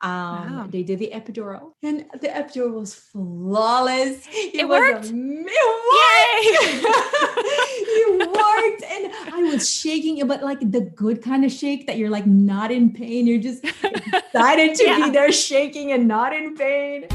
Wow. They did the epidural, and the epidural was flawless. It worked. It worked. And I was shaking, but like the good kind of shake that you're like not in pain. You're just excited to be there shaking and not in pain.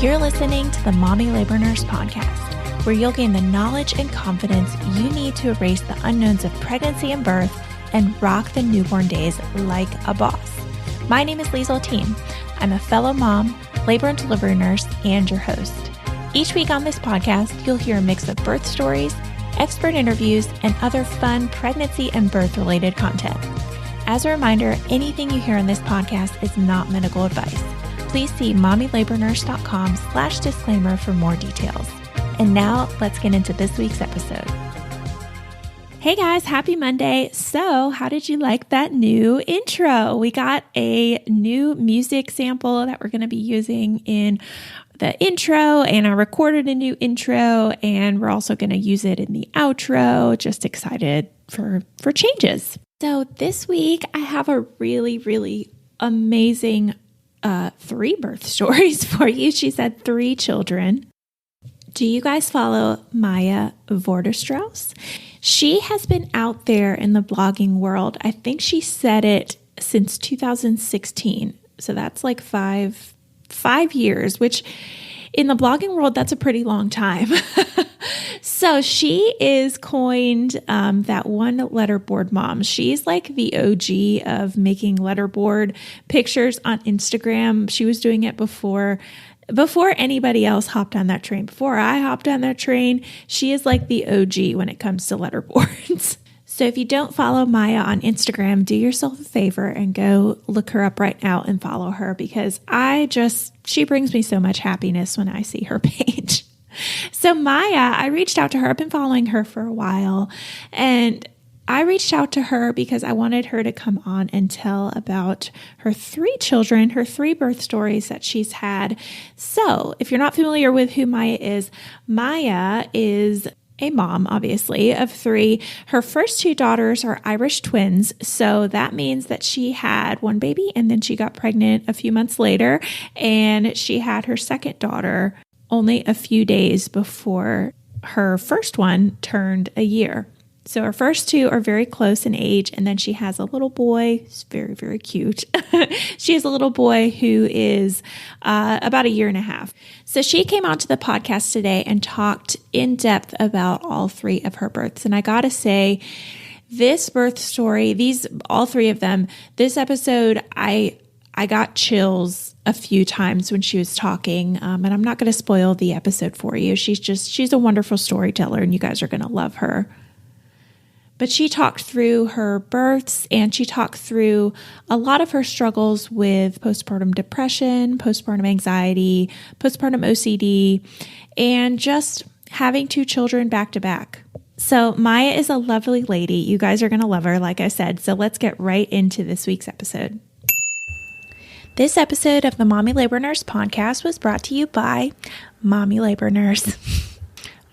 You're listening to the Mommy Labor Nurse podcast, where you'll gain the knowledge and confidence you need to erase the unknowns of pregnancy and birth and rock the newborn days like a boss. My name is Liesl Team. I'm a fellow mom, labor and delivery nurse, and your host. Each week on this podcast, you'll hear a mix of birth stories, expert interviews, and other fun pregnancy and birth-related content. As a reminder, anything you hear on this podcast is not medical advice. Please see mommylabornurse.com/disclaimer for more details. And now let's get into this week's episode. Hey guys, happy Monday. So how did you like that new intro? We got a new music sample that we're going to be using in the intro, and I recorded a new intro, and we're also going to use it in the outro. Just excited for changes. So this week I have a really amazing 3 birth stories for you. She's had 3 children. Do you guys follow Maya Vorderstrauss? She has been out there in the blogging world. I think she said it since 2016. So that's like five years, which in the blogging world, that's a pretty long time. So she is coined that one letterboard mom. She's like the OG of making letterboard pictures on Instagram. She was doing it before anybody else hopped on that train. Before I hopped on that train, she is like the OG when it comes to letterboards. So if you don't follow Maya on Instagram, do yourself a favor and go look her up right now and follow her, because she brings me so much happiness when I see her page. So Maya, I reached out to her. I've been following her for a while, and I reached out to her because I wanted her to come on and tell about her 3 children, her 3 birth stories that she's had. So if you're not familiar with who Maya is a mom, obviously, of 3. Her first 2 daughters are Irish twins. So that means that she had one baby and then she got pregnant a few months later, and she had her second daughter only a few days before her first one turned a year. So her first 2 are very close in age, and then she has a little boy who's very cute. She has a little boy who is about a year and a half. So she came onto the podcast today and talked in depth about all 3 of her births. And I gotta say, this birth story, all 3 of them, this episode, I got chills a few times when she was talking, and I'm not going to spoil the episode for you. She's a wonderful storyteller, and you guys are going to love her. But she talked through her births, and she talked through a lot of her struggles with postpartum depression, postpartum anxiety, postpartum OCD, and just having 2 children back to back. So Maya is a lovely lady. You guys are going to love her, like I said. So let's get right into this week's episode. This episode of the Mommy Labor Nurse podcast was brought to you by Mommy Labor Nurse.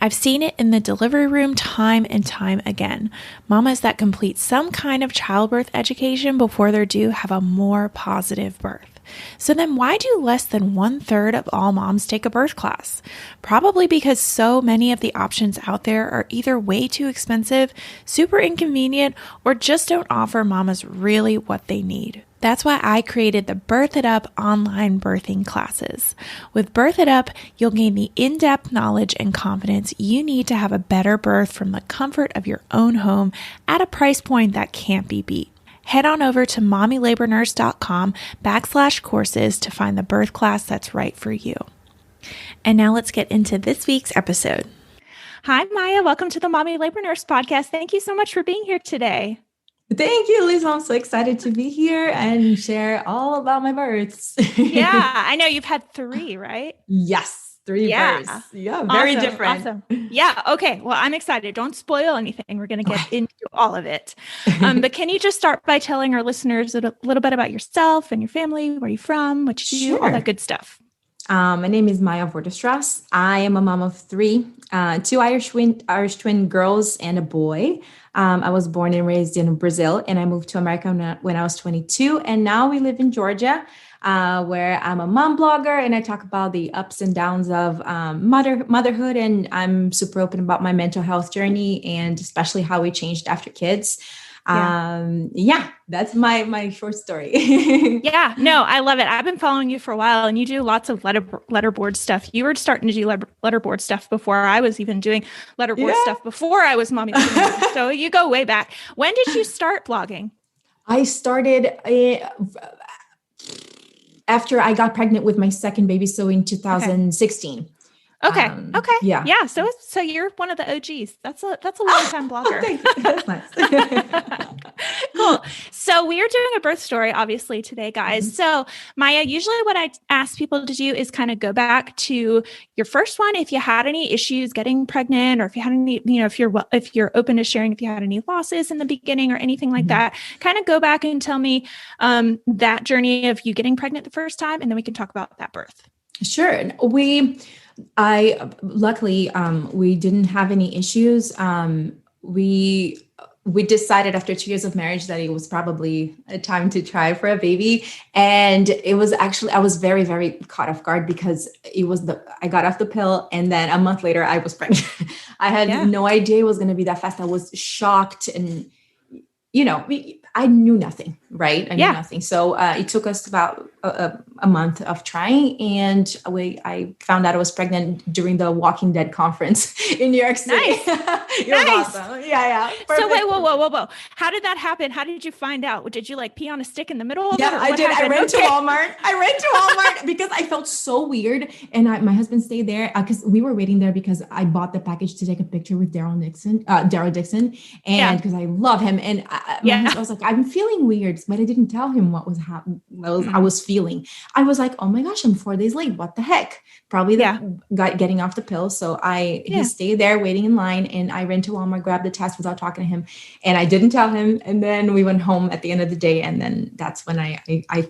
I've seen it in the delivery room time and time again. Mamas that complete some kind of childbirth education before they're due have a more positive birth. So then why do less than 1/3 of all moms take a birth class? Probably because so many of the options out there are either way too expensive, super inconvenient, or just don't offer mamas really what they need. That's why I created the Birth It Up online birthing classes. With Birth It Up, you'll gain the in-depth knowledge and confidence you need to have a better birth from the comfort of your own home at a price point that can't be beat. Head on over to mommylabornurse.com/courses to find the birth class that's right for you. And now let's get into this week's episode. Hi, Maya. Welcome to the Mommy Labor Nurse podcast. Thank you so much for being here today. Thank you, Liz. I'm so excited to be here and share all about my births. Yeah, I know you've had 3, right? Yes, 3 births. Yeah, very different. Awesome. Yeah, okay. Well, I'm excited. Don't spoil anything. We're going to get into all of it. But can you just start by telling our listeners a little bit about yourself and your family, where you're from, what you do, all that good stuff? My name is Maya Vorderstrass. I am a mom of three, two Irish twin girls and a boy. I was born and raised in Brazil, and I moved to America when I was 22. And now we live in Georgia, where I'm a mom blogger, and I talk about the ups and downs of motherhood. And I'm super open about my mental health journey, and especially how we changed after kids. That's my short story. Yeah, no, I love it. I've been following you for a while, and you do lots of letterboard stuff. You were starting to do letterboard stuff before I was even doing letterboard stuff, before I was mommy. So you go way back. When did you start blogging? I started after I got pregnant with my second baby, so in 2016. Okay. Yeah. So you're one of the OGs. That's a long time blogger. That's nice. Cool. So we are doing a birth story, obviously, today, guys. Mm-hmm. So Maya, usually what I ask people to do is kind of go back to your first one. If you had any issues getting pregnant, or if you had any, if you're open to sharing, if you had any losses in the beginning or anything like that, kind of go back and tell me that journey of you getting pregnant the first time, and then we can talk about that birth. Sure. Luckily, we didn't have any issues. We decided after 2 years of marriage that it was probably a time to try for a baby. And it was actually, I was very, very caught off guard, because I got off the pill, and then a month later I was pregnant. I had no idea it was going to be that fast. I was shocked, and I knew nothing, right? I knew nothing. So it took us about a month of trying, and I found out I was pregnant during the Walking Dead conference in New York City. Nice. You're awesome. Yeah. Perfect. So wait, whoa. How did that happen? How did you find out? Did you pee on a stick in the middle of it? Yeah, I did. I ran to Walmart because I felt so weird. And my husband stayed there because we were waiting there, because I bought the package to take a picture with Daryl Dixon. And because I love him. And I was like, I'm feeling weird, but I didn't tell him what was happening. I was feeling. I was like, oh my gosh, I'm 4 days late. What the heck? Probably getting off the pill. So he stayed there waiting in line, and I ran to Walmart, grabbed the test without talking to him, and I didn't tell him. And then we went home at the end of the day, and then that's when I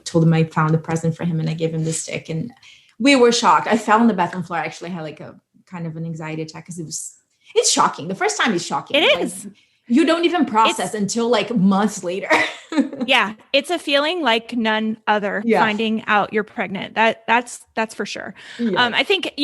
told him I found a present for him, and I gave him the stick, and we were shocked. I fell on the bathroom floor. I actually had a kind of an anxiety attack, because it's shocking. The first time is shocking. It is. You don't even process until months later. Yeah. It's a feeling like none other, finding out you're pregnant. That's for sure. Yeah. I think,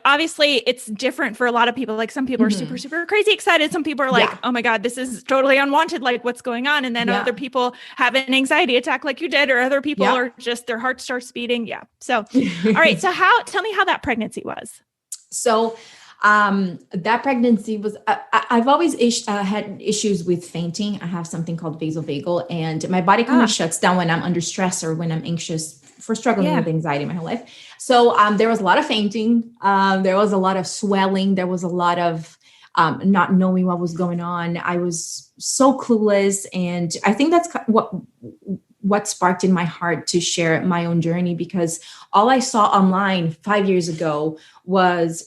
obviously it's different for a lot of people. Some people are super, super crazy excited. Some people are like, oh my God, this is totally unwanted. What's going on? And then other people have an anxiety attack like you did, or other people are just, their heart starts beating. Yeah. So, all right. So tell me how that pregnancy was. So, that pregnancy was, I've always had issues with fainting. I have something called vasovagal, and my body kind of shuts down when I'm under stress or when I'm anxious, for struggling with anxiety my whole life. So, there was a lot of fainting. There was a lot of swelling. There was a lot of, not knowing what was going on. I was so clueless. And I think that's what sparked in my heart to share my own journey, because all I saw online 5 years ago was,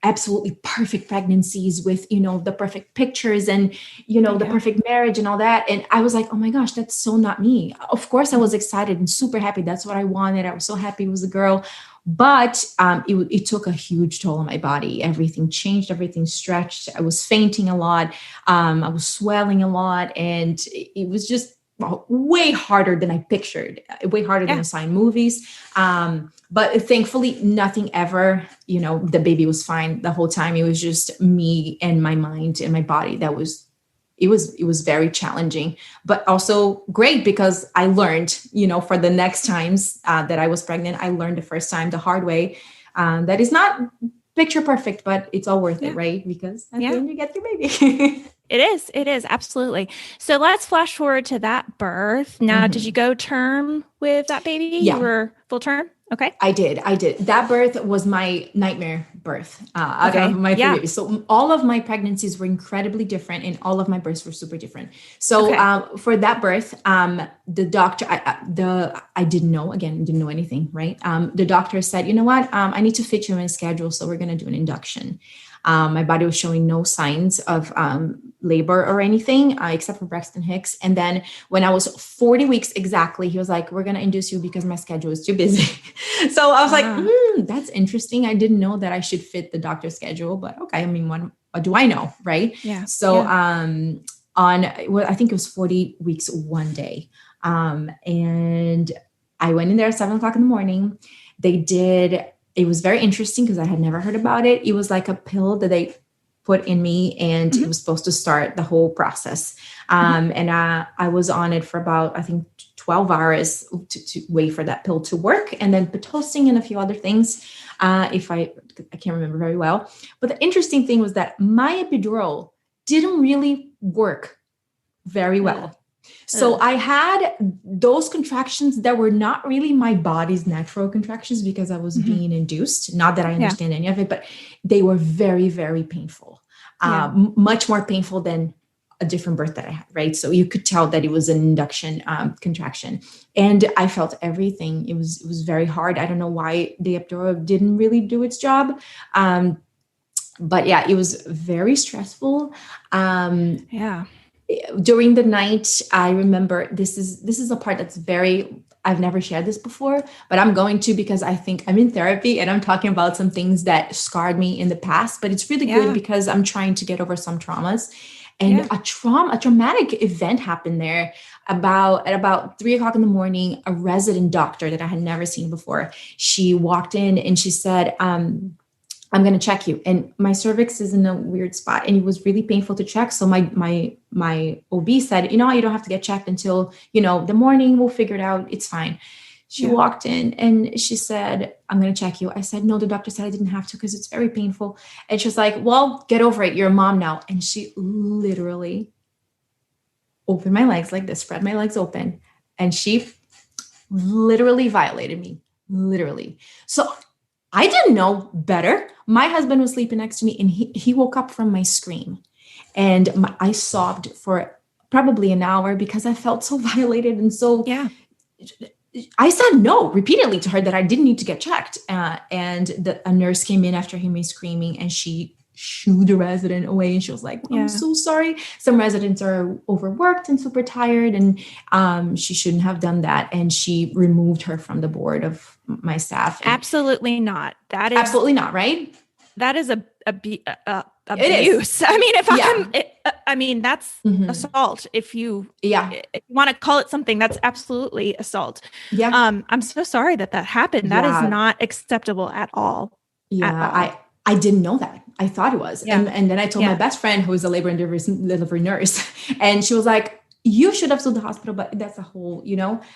absolutely perfect pregnancies with, the perfect pictures and, the perfect marriage and all that. And I was like, oh my gosh, that's so not me. Of course I was excited and super happy. That's what I wanted. I was so happy it was a girl, but it took a huge toll on my body. Everything changed, everything stretched. I was fainting a lot. I was swelling a lot, and it was just way harder than I pictured, way harder than I saw in movies. But thankfully nothing ever, the baby was fine the whole time. It was just me and my mind and my body. It was very challenging, but also great, because I learned, for the next times that I was pregnant, I learned the first time the hard way. That is not picture perfect, but it's all worth it, right? Because at the end you get your baby. It is. Absolutely. So let's flash forward to that birth. Now, did you go term with that baby? Yeah. You were full term? Okay. I did. That birth was my nightmare birth out of my three babies. So all of my pregnancies were incredibly different, and all of my births were super different. So for that birth, the doctor, I didn't know anything, right? The doctor said, you know what? I need to fit you in a schedule. So we're going to do an induction. My body was showing no signs of labor or anything, except for Braxton Hicks. And then when I was 40 weeks exactly, he was like, we're going to induce you because my schedule is too busy. So I was like, that's interesting. I didn't know that I should fit the doctor's schedule, but okay. I mean, what do I know? Right. Yeah. So, I think it was 40 weeks one day. And I went in there at 7:00 in the morning. It was very interesting because I had never heard about it. It was like a pill that they put in me, and it was supposed to start the whole process. And I was on it for about, I think, 12 hours to wait for that pill to work, and then Pitocin and a few other things. I can't remember very well. But the interesting thing was that my epidural didn't really work very well. So I had those contractions that were not really my body's natural contractions because I was being induced. Not that I understand any of it, but they were very, very painful. Much more painful than a different birth that I had, right? So you could tell that it was an induction contraction. And I felt everything. It was very hard. I don't know why the epidural didn't really do its job. But yeah, it was very stressful. During the night, I remember this is a part that's I've never shared this before, but I'm going to, because I think I'm in therapy and I'm talking about some things that scarred me in the past, but it's really good because I'm trying to get over some traumas. And a traumatic event happened there at about 3:00 in the morning. A resident doctor that I had never seen before, she walked in and she said, I'm going to check you. And my cervix is in a weird spot and it was really painful to check. So my OB said, you don't have to get checked until, the morning. We'll figure it out. It's fine. She walked in and she said, I'm going to check you. I said, no, the doctor said I didn't have to because it's very painful. And she was like, well, get over it. You're a mom now. And she literally opened my legs like this, spread my legs open. And she literally violated me, literally. So I didn't know better. My husband was sleeping next to me and he woke up from my scream, and I sobbed for probably an hour because I felt so violated. And so I said no repeatedly to her that I didn't need to get checked. And a nurse came in after hearing me screaming, and she shooed the resident away. And she was like, I'm so sorry. Some residents are overworked and super tired, and she shouldn't have done that. And she removed her from the board of my staff. Absolutely not. That is absolutely not, right? That is abuse. Is. I mean, that's assault. If you want to call it something, that's absolutely assault. Yeah. I'm so sorry that happened. That is not acceptable at all. Yeah. I didn't know that. I thought it was. Yeah. And then I told my best friend, who is a labor and delivery nurse, and she was like, you should have sued the hospital, but that's a whole,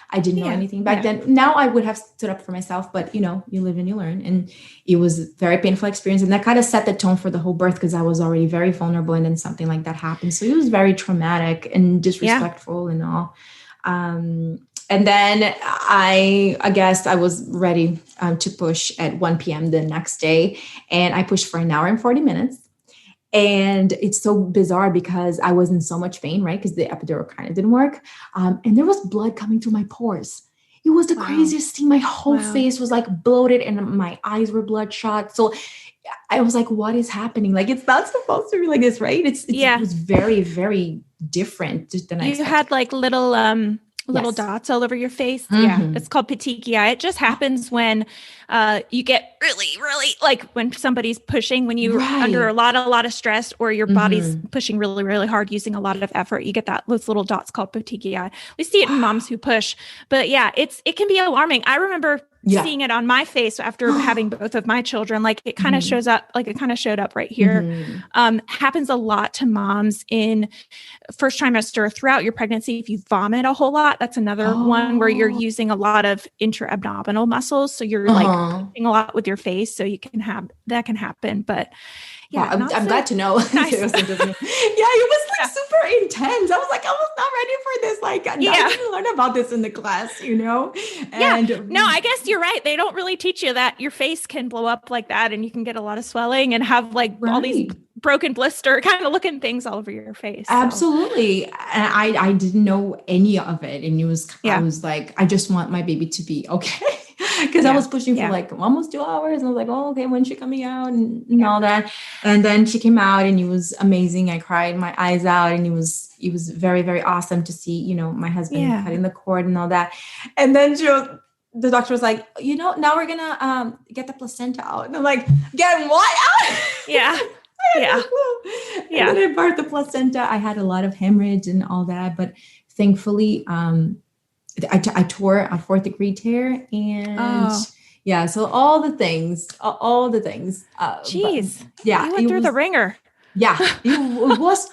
I didn't know anything back then. Now I would have stood up for myself, but you live and you learn. And it was a very painful experience. And that kind of set the tone for the whole birth, because I was already very vulnerable, and then something like that happened. So it was very traumatic and disrespectful and all. And then I guess I was ready to push at 1 p.m. the next day. And I pushed for an hour and 40 minutes. And it's so bizarre because I was in so much pain, right? Because the epidural kind of didn't work. And there was blood coming through my pores. It was the craziest thing. My whole face was like bloated and my eyes were bloodshot. So I was like, what is happening? Like, it's not supposed to be like this, right? It was very, very different than I expected. You had like little dots all over your face. Yeah. It's called petechiae. It just happens when you get really, really, like when somebody's pushing, when you're under a lot of stress, or your body's pushing really, really hard, using a lot of effort, you get those little dots called petechiae. We see it in moms who push, but it can be alarming. I remember seeing it on my face after having both of my children. Like it kind of shows up, like it kind of showed up right here. Happens a lot to moms in first trimester throughout your pregnancy. If you vomit a whole lot, that's another one where you're using a lot of intra-abdominal muscles. So you're like pushing a lot with your face. So that can happen. But yeah, I'm glad to know. Nice. It was like super intense. I was like, I was not ready for this. Like, I didn't learn about this in the class, And no, I guess you're right. They don't really teach you that your face can blow up like that, and you can get a lot of swelling and have like all these broken blister kind of looking things all over your face. So. Absolutely. And I didn't know any of it. And I was like, I just want my baby to be okay. because I was pushing for like almost 2 hours. And I was like, oh, okay, when's she coming out and all that. And then she came out and it was amazing. I cried my eyes out, and it was very, very awesome to see, you know, my husband cutting the cord and all that. And then the doctor was like, you know, now we're gonna get the placenta out. And I'm like, get what out? Yeah. Yeah. And then I birthed the placenta. I had a lot of hemorrhage and all that, but thankfully, I tore a 4th degree tear, and so all the things. Jeez. You went through the ringer. Yeah, it was.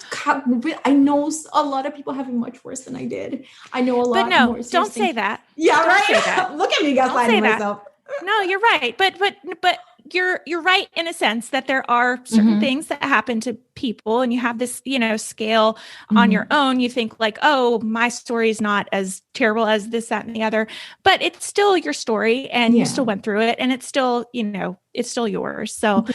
I know a lot of people having much worse than I did. I know a lot. But no, more don't say that. Yeah, don't right. Say that. Look at me, gaslighting myself. No, you're right. But you're right in a sense that there are certain things that happen to people, and you have this, you know, scale on your own. You think like, oh, my story is not as terrible as this, that, and the other, but it's still your story, and you still went through it, and it's still, you know, it's still yours. So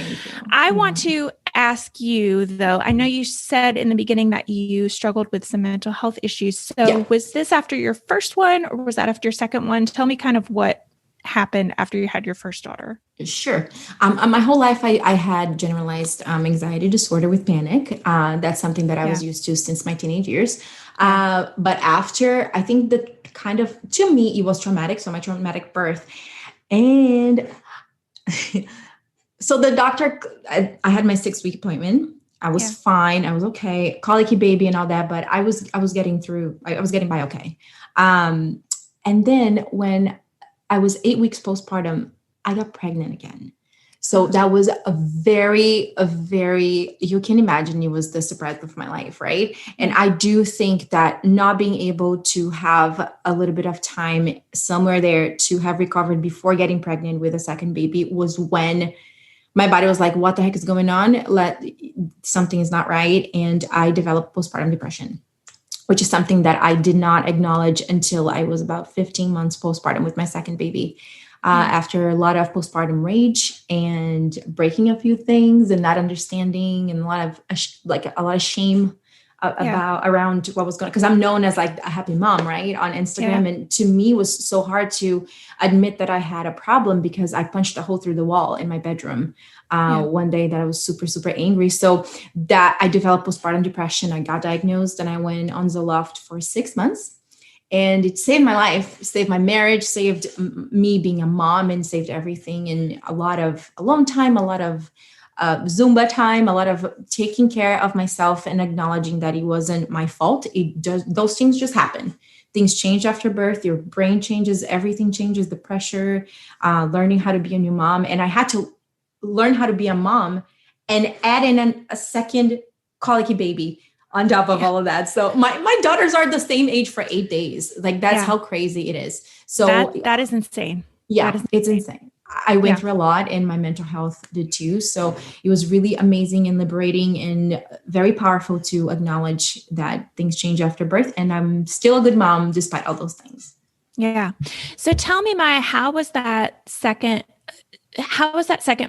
I want to ask you though, I know you said in the beginning that you struggled with some mental health issues. So was this after your first one, or was that after your second one? Tell me kind of what happened after you had your first daughter. Sure. My whole life, I had generalized anxiety disorder with panic. That's something that I was used to since my teenage years. But after, I think that kind of, to me, it was traumatic. So my traumatic birth. And so the doctor, I had my 6-week appointment. I was fine. I was okay. Colicky baby and all that, but I was getting by okay. And then when I was 8 weeks postpartum, I got pregnant again. So that was a very, you can imagine, it was the surprise of my life, right? And I do think that not being able to have a little bit of time somewhere there to have recovered before getting pregnant with a second baby was when my body was like, what the heck is going on? Something is not right. And I developed postpartum depression, which is something that I did not acknowledge until I was about 15 months postpartum with my second baby. After a lot of postpartum rage and breaking a few things and not understanding, and a lot of shame around what was going on. Because I'm known as like a happy mom, right, on Instagram. And to me, it was so hard to admit that I had a problem because I punched a hole through the wall in my bedroom one day that I was super, super angry. So that I developed postpartum depression. I got diagnosed and I went on Zoloft for 6 months. And it saved my life, saved my marriage, saved me being a mom, and saved everything. And a lot of alone time, a lot of Zumba time, a lot of taking care of myself and acknowledging that it wasn't my fault. Those things just happen. Things change after birth. Your brain changes. Everything changes. The pressure, learning how to be a new mom. And I had to learn how to be a mom and add in a second colicky baby on top of all of that. So my daughters are the same age for 8 days. Like that's how crazy it is. So that is insane. Yeah, it's insane. I went through a lot, and my mental health did too. So it was really amazing and liberating and very powerful to acknowledge that things change after birth. And I'm still a good mom despite all those things. Yeah. So tell me, Maya, how was that second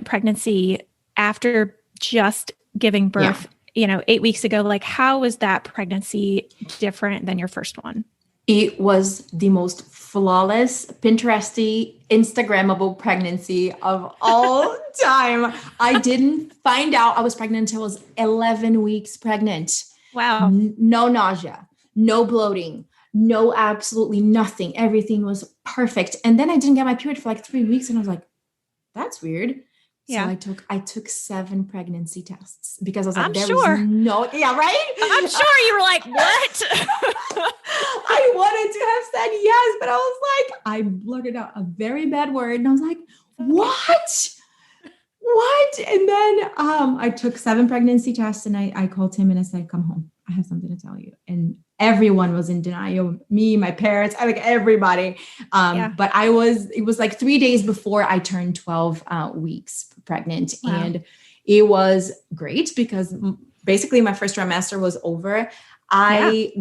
pregnancy after just giving birth? 8 weeks ago, like how was that pregnancy different than your first one? It was the most flawless, Pinteresty, Instagrammable pregnancy of all time. I didn't find out I was pregnant until I was 11 weeks pregnant. Wow. No nausea, no bloating, no absolutely nothing. Everything was perfect. And then I didn't get my period for like 3 weeks, and I was like, that's weird. So I took 7 pregnancy tests because I was like, right? I'm sure you were like, what? I wanted to have said yes, but I was like, I blurted out a very bad word, and I was like, what? And then I took 7 pregnancy tests, and I called him and I said, come home. I have something to tell you. And everyone was in denial. Me, my parents, everybody. But it was like 3 days before I turned 12 weeks pregnant. Wow. And it was great because basically my first trimester was over. I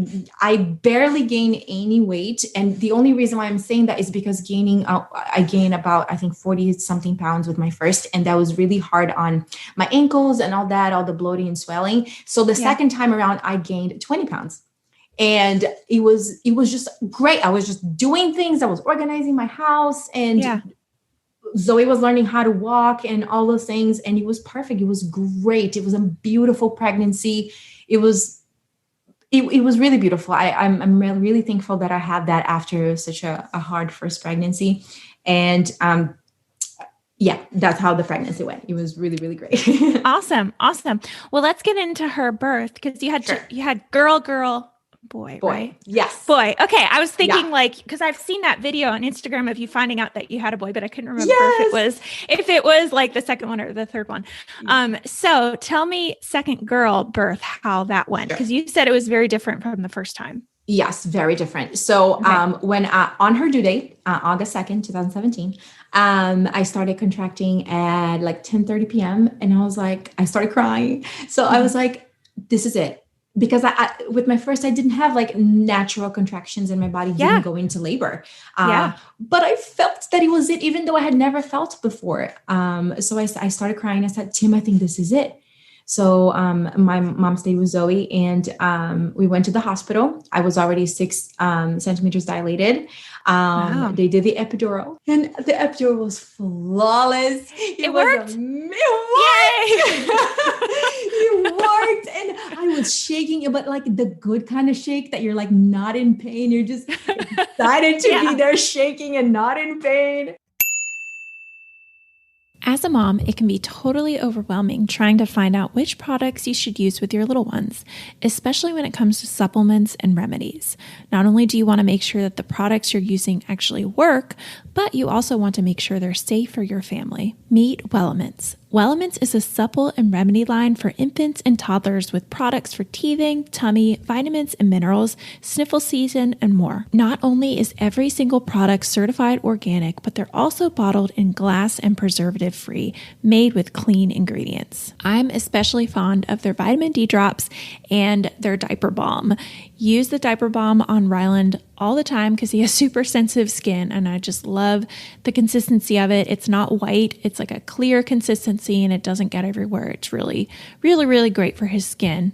barely gained any weight. And the only reason why I'm saying that is because I gained about, I think 40 something pounds with my first. And that was really hard on my ankles and all that, all the bloating and swelling. So the second time around, I gained 20 pounds. And it was just great. I was just doing things. I was organizing my house, and Zoe was learning how to walk and all those things. And it was perfect. It was great. It was a beautiful pregnancy. It was really beautiful. I'm really thankful that I had that after such a hard first pregnancy. And yeah, that's how the pregnancy went. It was really, really great. Awesome. Well, let's get into her birth, because you had girl, boy, right? Yes. Boy. Okay. I was thinking because I've seen that video on Instagram of you finding out that you had a boy, but I couldn't remember if it was like the second one or the third one. So tell me, second girl birth, how that went, because you said it was very different from the first time. Yes, very different. So when on her due date, August 2nd, 2017, I started contracting at like 10:30 p.m. And I started crying. So I was like, this is it. Because I with my first, I didn't have like natural contractions and my body didn't go into labor. But I felt that it was it, even though I had never felt before. So I started crying. I said, Tim, I think this is it. So my mom stayed with Zoe and we went to the hospital. I was already 6 centimeters dilated. Wow. They did the epidural and the epidural was flawless. It worked. It worked. And I was shaking, but like the good kind of shake that you're like not in pain. You're just excited to be there shaking and not in pain. As a mom, it can be totally overwhelming trying to find out which products you should use with your little ones, especially when it comes to supplements and remedies. Not only do you want to make sure that the products you're using actually work, but you also want to make sure they're safe for your family. Meet Wellements. Wellements is a supple and remedy line for infants and toddlers with products for teething, tummy, vitamins and minerals, sniffle season, and more. Not only is every single product certified organic, but they're also bottled in glass and preservative-free, made with clean ingredients. I'm especially fond of their vitamin D drops and their diaper balm. Use the diaper balm on Ryland all the time because he has super sensitive skin, and I just love the consistency of it. It's not white. It's like a clear consistency and it doesn't get everywhere. It's really, really, really great for his skin.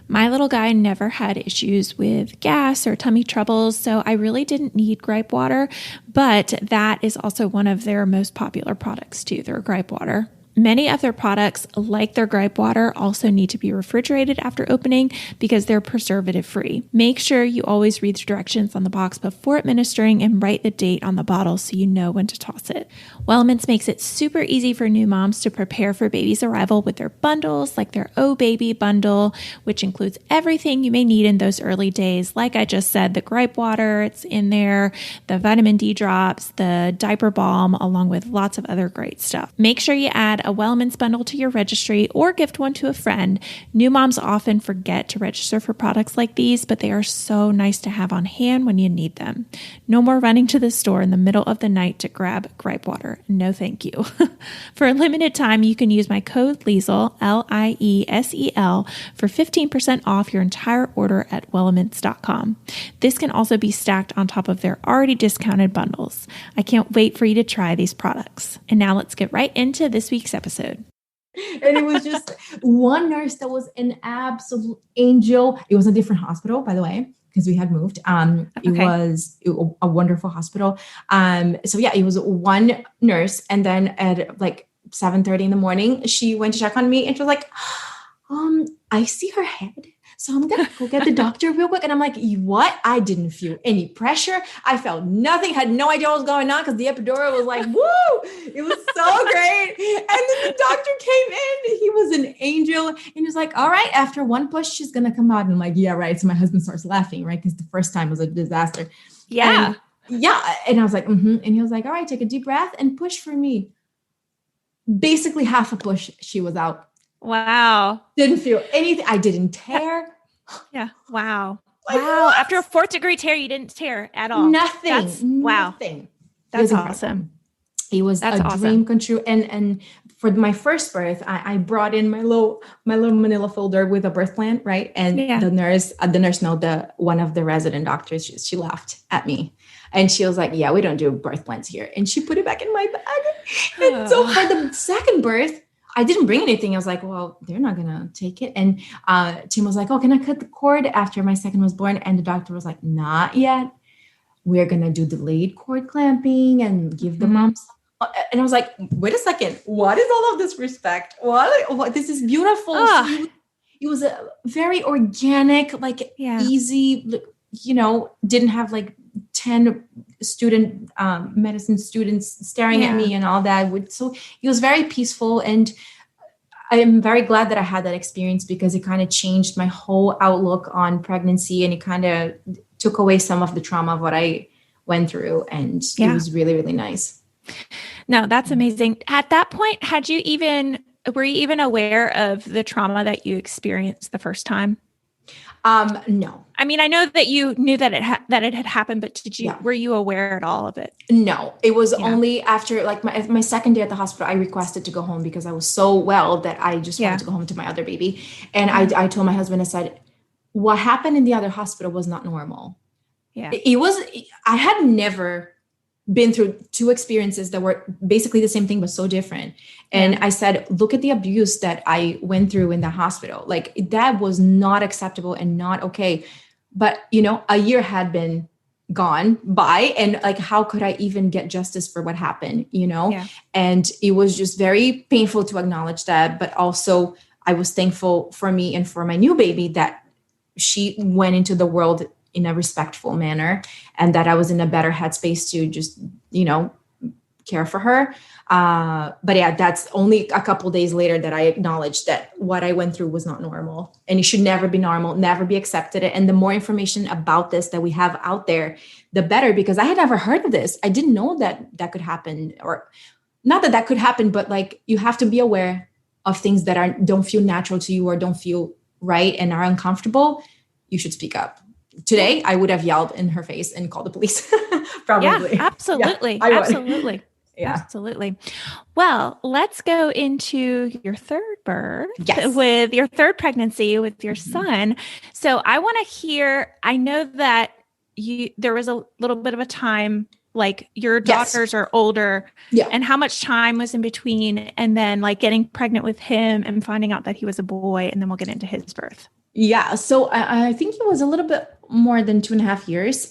My little guy never had issues with gas or tummy troubles, so I really didn't need gripe water, but that is also one of their most popular products too, their gripe water. Many of their products, like their gripe water, also need to be refrigerated after opening because they're preservative-free. Make sure you always read the directions on the box before administering and write the date on the bottle so you know when to toss it. Wellements makes it super easy for new moms to prepare for baby's arrival with their bundles, like their Oh Baby bundle, which includes everything you may need in those early days. Like I just said, the gripe water, it's in there, the vitamin D drops, the diaper balm, along with lots of other great stuff. Make sure you add a Wellements bundle to your registry or gift one to a friend. New moms often forget to register for products like these, but they are so nice to have on hand when you need them. No more running to the store in the middle of the night to grab gripe water. No, thank you. For a limited time, you can use my code Liesel, Liesel, for 15% off your entire order at wellements.com. This can also be stacked on top of their already discounted bundles. I can't wait for you to try these products. And now let's get right into this week's episode. And it was just one nurse that was an absolute angel. It was a different hospital, by the way, because we had moved. It was a wonderful hospital. So yeah, it was one nurse. And then at like 7:30 in the morning, she went to check on me and she was like, I see her head. So I'm going to go get the doctor real quick. And I'm like, what? I didn't feel any pressure. I felt nothing, had no idea what was going on because the epidural was like, woo, it was so great. And then the doctor came in. He was an angel. And he was like, all right, after one push, she's going to come out. And I'm like, yeah, right. So my husband starts laughing, right? Because the first time was a disaster. Yeah. And I was like, And he was like, all right, take a deep breath and push for me. Basically half a push, she was out. Wow. Didn't feel anything. I didn't tear. Yeah. Wow. Like, wow. what? After a 4th degree tear, you didn't tear at all. Nothing. Wow. Nothing. That's awesome. It was a dream come true. And for my first birth, I brought in my little manila folder with a birth plan, right? And the nurse, one of the resident doctors, she laughed at me. And she was like, yeah, we don't do birth plans here. And she put it back in my bag. And so for the second birth, I didn't bring anything. I was like, well, they're not going to take it. And Tim was like, oh, can I cut the cord after my second was born? And the doctor was like, not yet. We're going to do delayed cord clamping and give the mom some And I was like, wait a second, what is all of this respect? What this is beautiful. So it was a very organic, like easy, didn't have like 10 medicine students staring at me and all that. So it was very peaceful. And I am very glad that I had that experience, because it kind of changed my whole outlook on pregnancy, and it kind of took away some of the trauma of what I went through. And it was really, really nice. No, that's amazing. At that point, were you even aware of the trauma that you experienced the first time? No. I mean, I know that you knew that it had happened, but were you aware at all of it? No, it was only after like my second day at the hospital, I requested to go home because I was so well that I just wanted to go home to my other baby. And I told my husband, I said, what happened in the other hospital was not normal. Yeah. I had never been through two experiences that were basically the same thing, but so different. And I said, look at the abuse that I went through in the hospital. Like, that was not acceptable and not okay. But, a year had been gone by, and like, how could I even get justice for what happened, And it was just very painful to acknowledge that. But also I was thankful for me and for my new baby that she went into the world in a respectful manner, and that I was in a better headspace to just, care for her. But that's only a couple of days later that I acknowledged that what I went through was not normal, and it should never be normal, never be accepted. And the more information about this that we have out there, the better, because I had never heard of this. I didn't know that could happen, or not that could happen, but like, you have to be aware of things that don't feel natural to you or don't feel right and are uncomfortable. You should speak up. Today, I would have yelled in her face and called the police. Probably. Yeah, absolutely. Yeah, absolutely. Yeah. Absolutely. Well, let's go into your third birth with your third pregnancy with your son. So I want to hear, I know that there was a little bit of a time, like your daughters are older, and how much time was in between, and then like getting pregnant with him and finding out that he was a boy, and then we'll get into his birth. Yeah. So I think it was a little bit more than 2.5 years.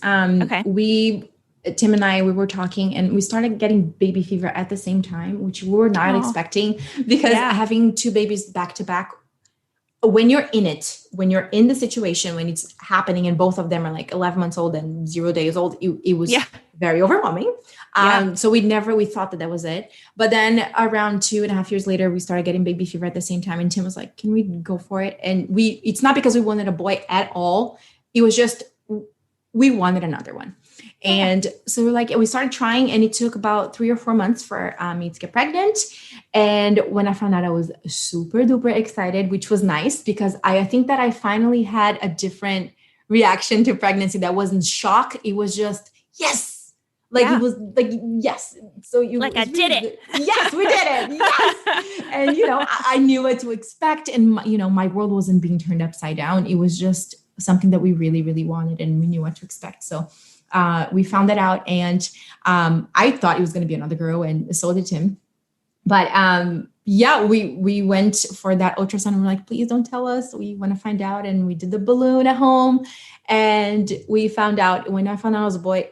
Tim and I, we were talking, and we started getting baby fever at the same time, which we were not expecting, because having two babies back to back, when you're in the situation, when it's happening, and both of them are like 11 months old and 0 days old, it was very overwhelming. So we thought that was it. But then around 2.5 years later, we started getting baby fever at the same time. And Tim was like, can we go for it? And it's not because we wanted a boy at all. It was just, we wanted another one. And so we started trying, and it took about 3 or 4 months for me to get pregnant. And when I found out, I was super duper excited, which was nice, because I think that I finally had a different reaction to pregnancy. That wasn't shock. It was just, yes. It was like, yes. So I did it. Yes, we did it. Yes. And, I knew what to expect. And, my world wasn't being turned upside down. It was just something that we really, really wanted, and we knew what to expect. So we found that out, and I thought it was going to be another girl, and so did Tim. But we went for that ultrasound, and we're like, please don't tell us. We want to find out. And we did the balloon at home, and we found out. When I found out I was a boy,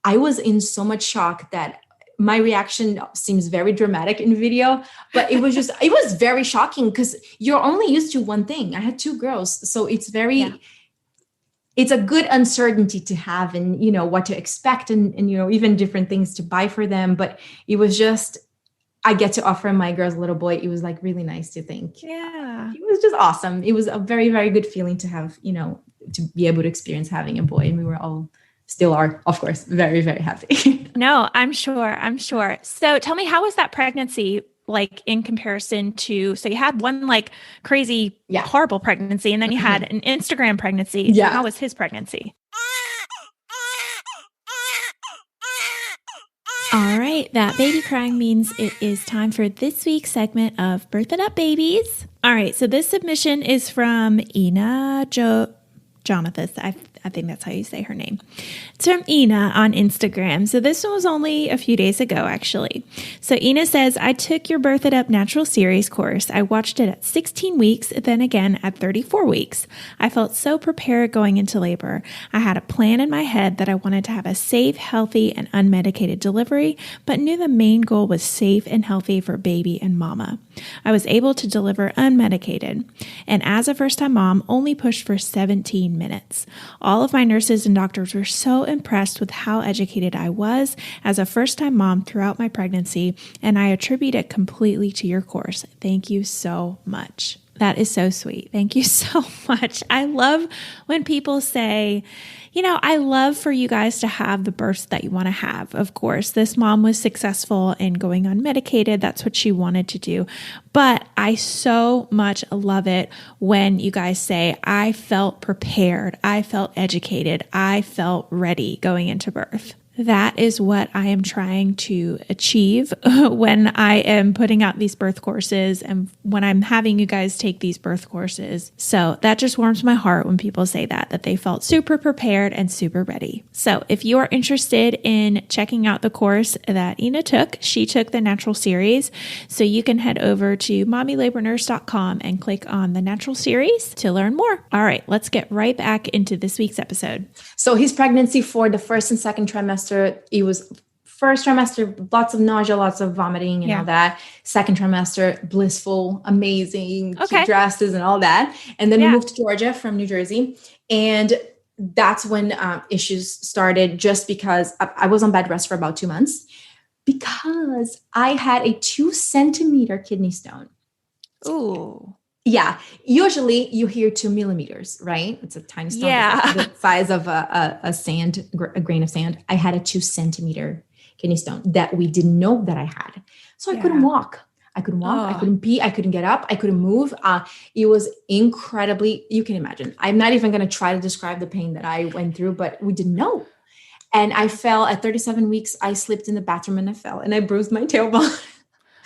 I was in so much shock that my reaction seems very dramatic in video, but it was very shocking, because you're only used to one thing. I had two girls, so it's it's a good uncertainty to have, and, what to expect, and, even different things to buy for them. But it was just, I get to offer my girls a little boy. It was like really nice to think. Yeah. It was just awesome. It was a very, very good feeling to have, to be able to experience having a boy. And we were all, still are, of course, very, very happy. No, I'm sure. So tell me, how was that pregnancy like in comparison to, so you had one like crazy, horrible pregnancy, and then you had an Instagram pregnancy. Yeah. So how was his pregnancy? All right. That baby crying means it is time for this week's segment of Birth It Up Babies. All right. So this submission is from Ina Jonathas. I think that's how you say her name. It's from Ina on Instagram. So this one was only a few days ago, actually. So Ina says, I took your Birth It Up Natural Series course. I watched it at 16 weeks, then again at 34 weeks. I felt so prepared going into labor. I had a plan in my head that I wanted to have a safe, healthy, and unmedicated delivery, but knew the main goal was safe and healthy for baby and mama. I was able to deliver unmedicated, and as a first-time mom, only pushed for 17 minutes. All of my nurses and doctors were so impressed with how educated I was as a first-time mom throughout my pregnancy, and I attribute it completely to your course. Thank you so much. That is so sweet. Thank you so much. I love when people say, I love for you guys to have the births that you want to have. Of course, this mom was successful in going unmedicated. That's what she wanted to do. But I so much love it when you guys say, I felt prepared. I felt educated. I felt ready going into birth. That is what I am trying to achieve when I am putting out these birth courses and when I'm having you guys take these birth courses. So that just warms my heart when people say that they felt super prepared and super ready. So if you are interested in checking out the course that Ina took, she took the Natural Series. So you can head over to mommylabornurse.com and click on the Natural Series to learn more. All right, let's get right back into this week's episode. So his pregnancy for the first and second trimester, it was first trimester, lots of nausea, lots of vomiting and all that. Second trimester, blissful, amazing, cute dresses and all that. And then we moved to Georgia from New Jersey. And that's when issues started, just because I was on bed rest for about 2 months because I had a 2-centimeter kidney stone. Ooh. Yeah. Usually you hear 2 millimeters, right? It's a tiny stone, the size of a grain of sand. I had a 2-centimeter kidney stone that we didn't know that I had. So I couldn't walk. I couldn't pee. I couldn't get up. I couldn't move. It was incredibly, you can imagine. I'm not even going to try to describe the pain that I went through, but we didn't know. And I fell at 37 weeks. I slipped in the bathroom and I fell and I bruised my tailbone.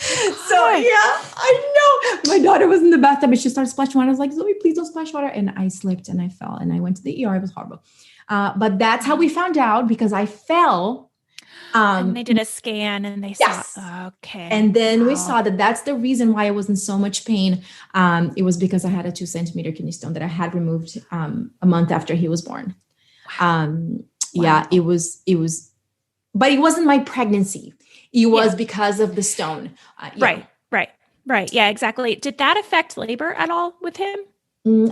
So I know my daughter was in the bathtub and she started splashing water. I was like, Zoe, please don't splash water. And I slipped and I fell and I went to the ER. It was horrible. But that's how we found out, because I fell. And they did a scan and they saw, okay. And then we saw that that's the reason why I was in so much pain. It was because I had a 2-centimeter kidney stone that I had removed a month after he was born. Yeah, it was, but it wasn't my pregnancy. It was because of the stone. Right. Yeah, exactly. Did that affect labor at all with him?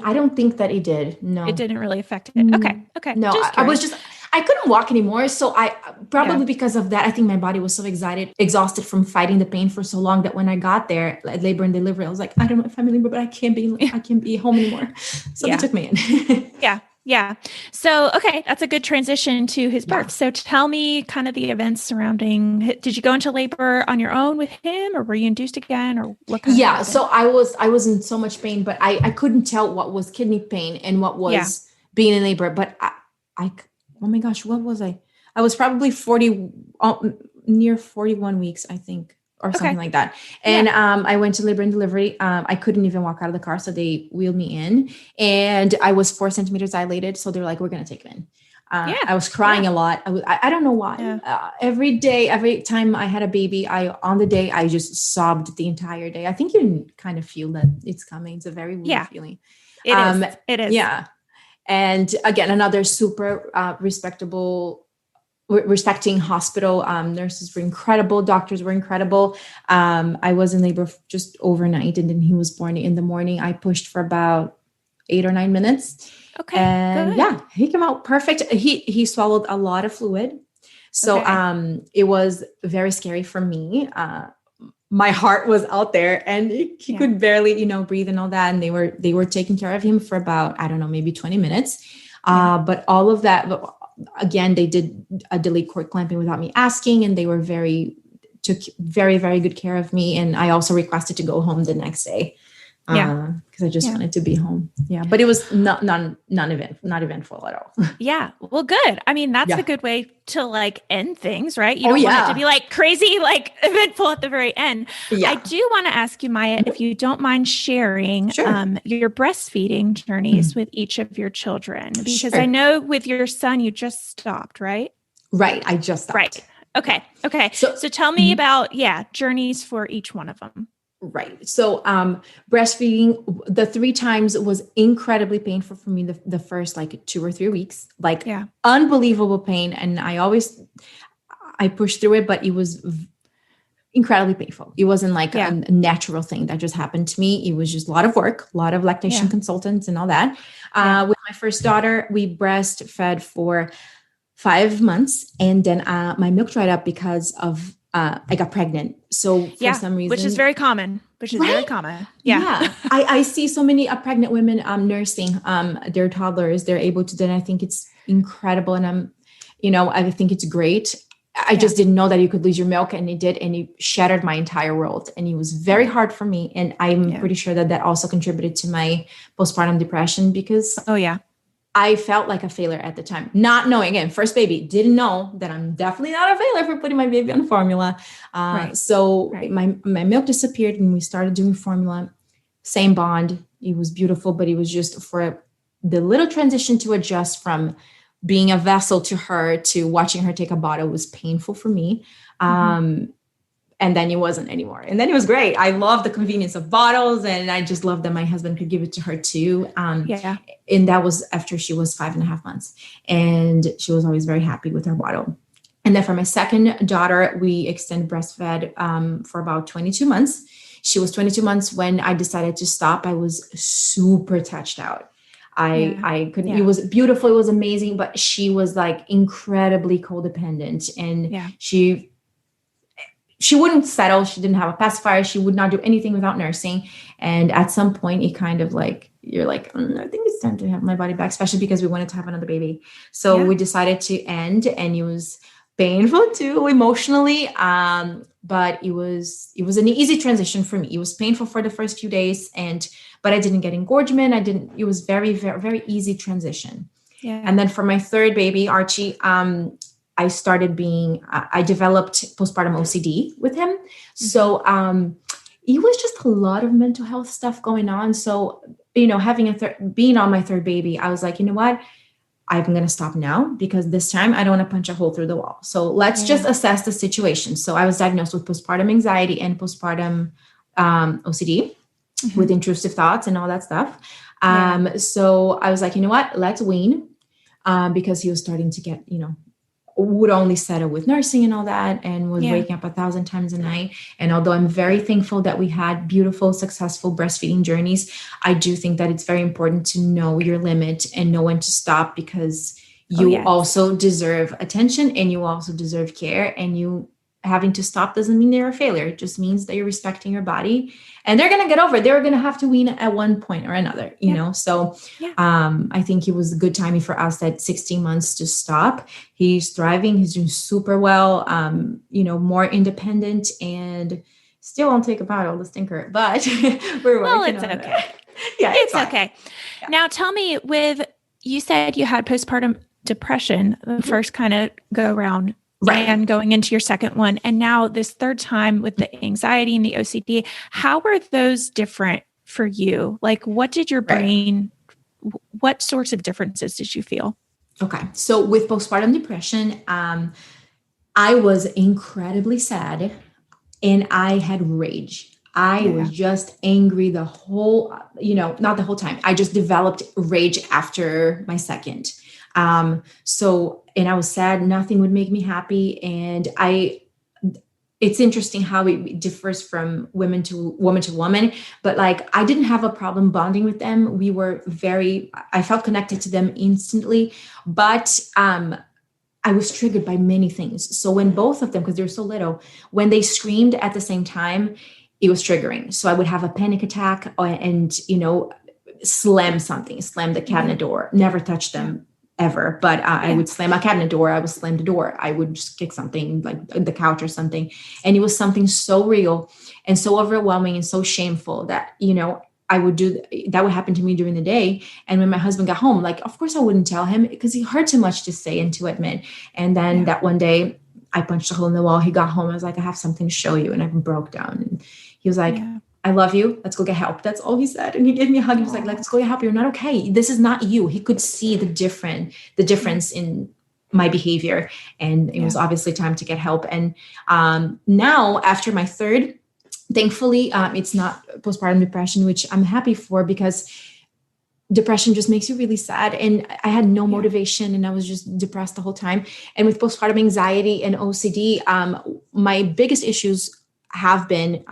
I don't think that it did. No, it didn't really affect it. Okay. No, I couldn't walk anymore. So I probably because of that, I think my body was so exhausted from fighting the pain for so long that when I got there, like labor and delivery, I was like, I don't know if I'm in labor, but I can't be home anymore. So they took me in. Yeah. So, okay, that's a good transition to his birth. So tell me kind of the events surrounding, did you go into labor on your own with him, or were you induced again, or what kind of so I was in so much pain, but I couldn't tell what was kidney pain and what was being in labor. But I oh my gosh, what was I? I was probably near 41 weeks, I think, or something like that. And I went to labor and delivery. I couldn't even walk out of the car. So they wheeled me in and I was 4 centimeters dilated. So they're like, we're going to take him in. I was crying a lot. I don't know why. Every day, every time I had a baby, on the day, I just sobbed the entire day. I think you kind of feel that it's coming. It's a very weird feeling. It is. Yeah. And again, another super respecting hospital. Nurses were incredible. Doctors were incredible. I was in labor just overnight, and then he was born in the morning. I pushed for about 8 or 9 minutes. Okay. And good. He came out perfect. He swallowed a lot of fluid. So it was very scary for me. My heart was out there and he could barely, breathe and all that. And they were taking care of him for about, I don't know, maybe 20 minutes. But all of that, again, they did a delayed cord clamping without me asking, and they took very, very good care of me. And I also requested to go home the next day. Because I just wanted to be home. Yeah. But it was not eventful at all. Yeah. Well, good. I mean, that's a good way to like end things, right? You don't want it to be like crazy, like eventful at the very end. Yeah. I do want to ask you, Maya, if you don't mind sharing your breastfeeding journeys with each of your children, because I know with your son, you just stopped, right? Right. I just stopped. Right. Okay. So tell me about, journeys for each one of them. Right. So breastfeeding, the 3 times was incredibly painful for me the first like 2 or 3 weeks, like unbelievable pain. And I pushed through it, but it was incredibly painful. It wasn't like a natural thing that just happened to me. It was just a lot of work, a lot of lactation consultants and all that. With my first daughter, we breastfed for 5 months. And then my milk dried up because of I got pregnant. So for some reason, which is very common, Yeah. I see so many pregnant women nursing their toddlers. They're able to, then I think it's incredible. And I think it's great. I just didn't know that you could lose your milk, and it did. And it shattered my entire world. And it was very hard for me. And I'm pretty sure that also contributed to my postpartum depression because I felt like a failure at the time, not knowing, again, first baby, didn't know that I'm definitely not a failure for putting my baby on formula. So my milk disappeared and we started doing formula, same bond. It was beautiful, but it was just for the little transition to adjust from being a vessel to her to watching her take a bottle was painful for me. And then it wasn't anymore. And then it was great. I love the convenience of bottles. And I just love that my husband could give it to her too. And that was after she was 5.5 months. And she was always very happy with her bottle. And then for my second daughter, we extended breastfed for about 22 months. She was 22 months when I decided to stop. I was super touched out. I couldn't, it was beautiful. It was amazing, but she was like incredibly codependent, and she wouldn't settle. She didn't have a pacifier. She would not do anything without nursing. And at some point it kind of like, you're like, I think it's time to have my body back, especially because we wanted to have another baby. So we decided to end, and it was painful too, emotionally. But it was an easy transition for me. It was painful for the first few days, but I didn't get engorgement. It was very, very, very easy transition. Yeah. And then for my third baby, Archie, I developed postpartum OCD with him. So it was just a lot of mental health stuff going on. So, being on my third baby, I was like, you know what? I'm going to stop now because this time I don't want to punch a hole through the wall. So let's just assess the situation. So I was diagnosed with postpartum anxiety and postpartum OCD with intrusive thoughts and all that stuff. So I was like, you know what? Let's wean because he was starting to get, would only settle with nursing and all that, and was waking up 1,000 times a night. And although I'm very thankful that we had beautiful, successful breastfeeding journeys, I do think that it's very important to know your limit and know when to stop, because you also deserve attention and you also deserve care. And you having to stop doesn't mean you're a failure. It just means that you're respecting your body, and they're going to get over it. They're going to have to wean at one point or another, you know? So I think it was a good timing for us at 16 months to stop. He's thriving. He's doing super well, more independent, and still won't take a bottle, the stinker, but we're working on it. Yeah, it's okay. Yeah. Now tell me, you said you had postpartum depression, the first kind of go around. Right. And going into your second one. And now this third time with the anxiety and the OCD, how were those different for you? Like, what did your brain, what sorts of differences did you feel? Okay. So with postpartum depression, I was incredibly sad and I had rage. I was just angry the whole, not the whole time. I just developed rage after my second. And I was sad, nothing would make me happy. And it's interesting how it differs from woman to woman, but like, I didn't have a problem bonding with them. I felt connected to them instantly, but, I was triggered by many things. So when both of them, because they were so little, when they screamed at the same time, it was triggering. So I would have a panic attack and, slam the cabinet door, never touch them ever. But I would slam a cabinet door. I would slam the door. I would just kick something like the couch or something. And it was something so real and so overwhelming and so shameful that, that would happen to me during the day. And when my husband got home, like, of course I wouldn't tell him because he hurt too much to say and to admit. And then that one day I punched a hole in the wall. He got home. I was like, I have something to show you. And I broke down. And he was like, I love you. Let's go get help. That's all he said. And he gave me a hug. He was like, let's go get help. You're not okay. This is not you. He could see the difference in my behavior. And it was obviously time to get help. And now after my third, thankfully, it's not postpartum depression, which I'm happy for, because depression just makes you really sad. And I had no motivation and I was just depressed the whole time. And with postpartum anxiety and OCD, my biggest issues have been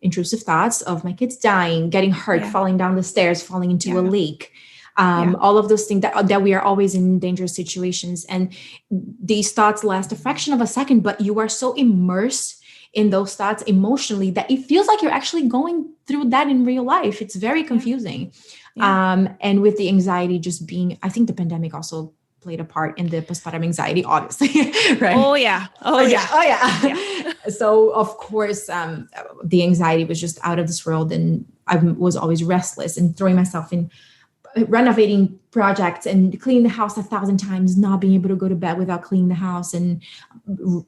intrusive thoughts of my kids dying, getting hurt, falling down the stairs, falling into a lake. All of those things that we are always in dangerous situations. And these thoughts last a fraction of a second, but you are so immersed in those thoughts emotionally that it feels like you're actually going through that in real life. It's very confusing. And with the anxiety just being, I think the pandemic also played a part in the postpartum anxiety, obviously, right? Oh yeah. So of course, the anxiety was just out of this world, and I was always restless and throwing myself in renovating projects and cleaning the house 1,000 times, not being able to go to bed without cleaning the house, and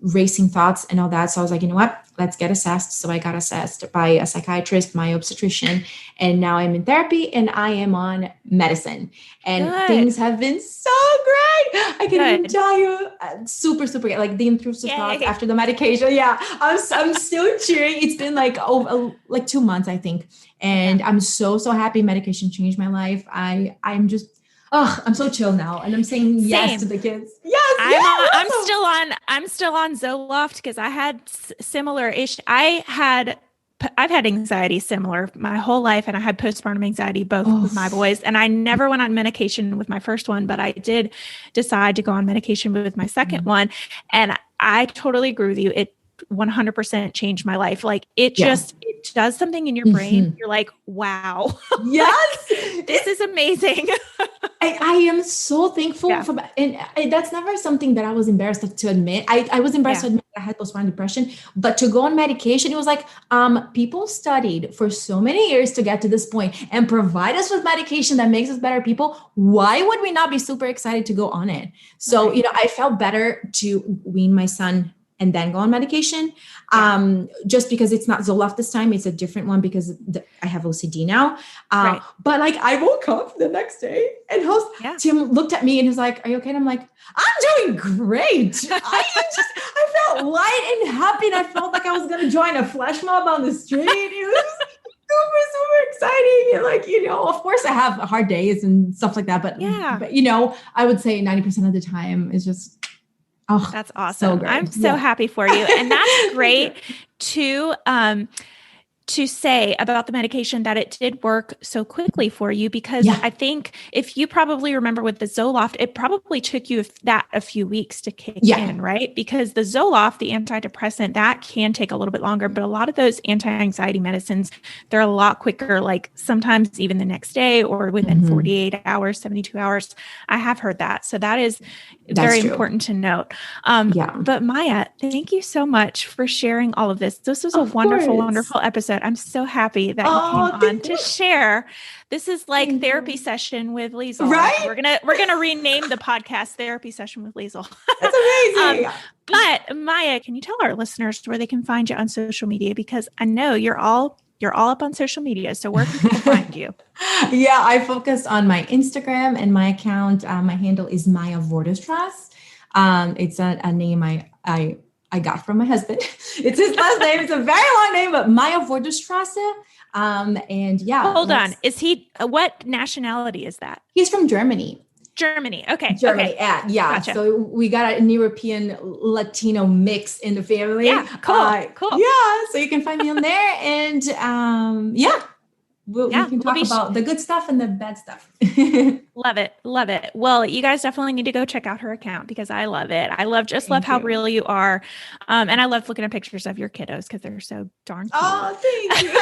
racing thoughts and all that. So I was like, you know what, let's get assessed. So I got assessed by a psychiatrist, my obstetrician, and now I'm in therapy and I am on medicine, and things have been so great. I can even tell you, super good. Like the intrusive thoughts after the medication. Yeah, I'm still cheering. It's been like 2 months, I think. And I'm so happy medication changed my life. I'm just, I'm so chill now. And I'm saying yes to the kids. Yes. I'm still on Zoloft because I had similar ish. I've had anxiety similar my whole life, and I had postpartum anxiety both with my boys. And I never went on medication with my first one, but I did decide to go on medication with my second one. And I totally agree with you. It 100% changed my life. Like it does something in your brain. You're like, wow. Yes. This is amazing. I am so thankful for, and that's never something that I was embarrassed to admit. I was embarrassed to admit I had postpartum depression, but to go on medication, it was like, people studied for so many years to get to this point and provide us with medication that makes us better people. Why would we not be super excited to go on it? So, I felt better to wean my son and then go on medication. Just because it's not Zoloft this time, it's a different one because I have OCD now. But like I woke up the next day and Tim looked at me and he's like, are you okay? And I'm like, I'm doing great. I felt light and happy, and I felt like I was going to join a flash mob on the street. It was super exciting. And like, of course I have hard days and stuff like that, but I would say 90% of the time is just, that's awesome. So I'm so happy for you. And that's great to say about the medication that it did work so quickly for you, because I think if you probably remember with the Zoloft, it probably took you a few weeks to kick in, right? Because the Zoloft, the antidepressant, that can take a little bit longer, but a lot of those anti-anxiety medicines, they're a lot quicker, like sometimes even the next day or within 48 hours, 72 hours. I have heard that. So that's very important to note. But Maya, thank you so much for sharing all of this. This was a wonderful episode. I'm so happy that you came on to share. This is like therapy session with Liesl. Right? We're gonna rename the podcast Therapy Session with Liesl. That's amazing. But Maya, can you tell our listeners where they can find you on social media? Because I know you're all up on social media. So where can people find you? I focus on my Instagram and my account. My handle is Maya Vorderstrasse. It's a name I got from my husband. It's his last name. It's a very long name, but Maya Vorderstrasse. Hold on. Is he, what nationality is that? He's from Germany. Germany. Okay. Germany. Okay. Yeah. Gotcha. So we got an European Latino mix in the family. Yeah. Cool. Yeah. So you can find me on there, and we can talk about the good stuff and the bad stuff. Love it. Well, you guys definitely need to go check out her account because I love it. I love how real you are. And I love looking at pictures of your kiddos because they're so darn cute. Oh, thank you.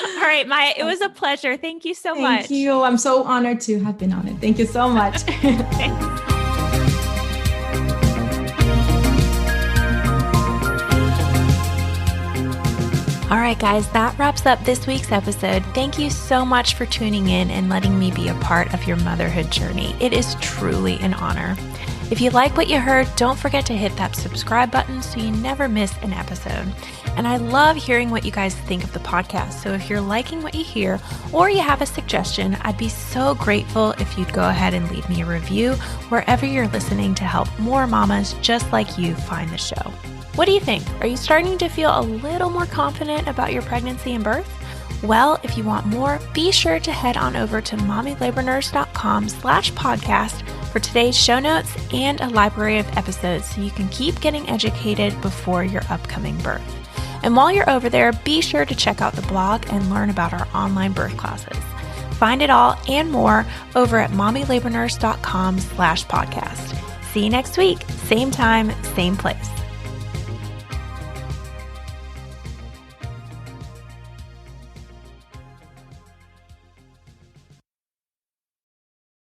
All right, Maya, it was a pleasure. Thank you so much. Thank you. I'm so honored to have been on it. Thank you so much. Thanks. All right, guys, that wraps up this week's episode. Thank you so much for tuning in and letting me be a part of your motherhood journey. It is truly an honor. If you like what you heard, don't forget to hit that subscribe button so you never miss an episode. And I love hearing what you guys think of the podcast. So if you're liking what you hear or you have a suggestion, I'd be so grateful if you'd go ahead and leave me a review wherever you're listening to help more mamas just like you find the show. What do you think? Are you starting to feel a little more confident about your pregnancy and birth? Well, if you want more, be sure to head on over to mommylabornurse.com/podcast for today's show notes and a library of episodes so you can keep getting educated before your upcoming birth. And while you're over there, be sure to check out the blog and learn about our online birth classes. Find it all and more over at mommylabornurse.com/podcast. See you next week, same time, same place.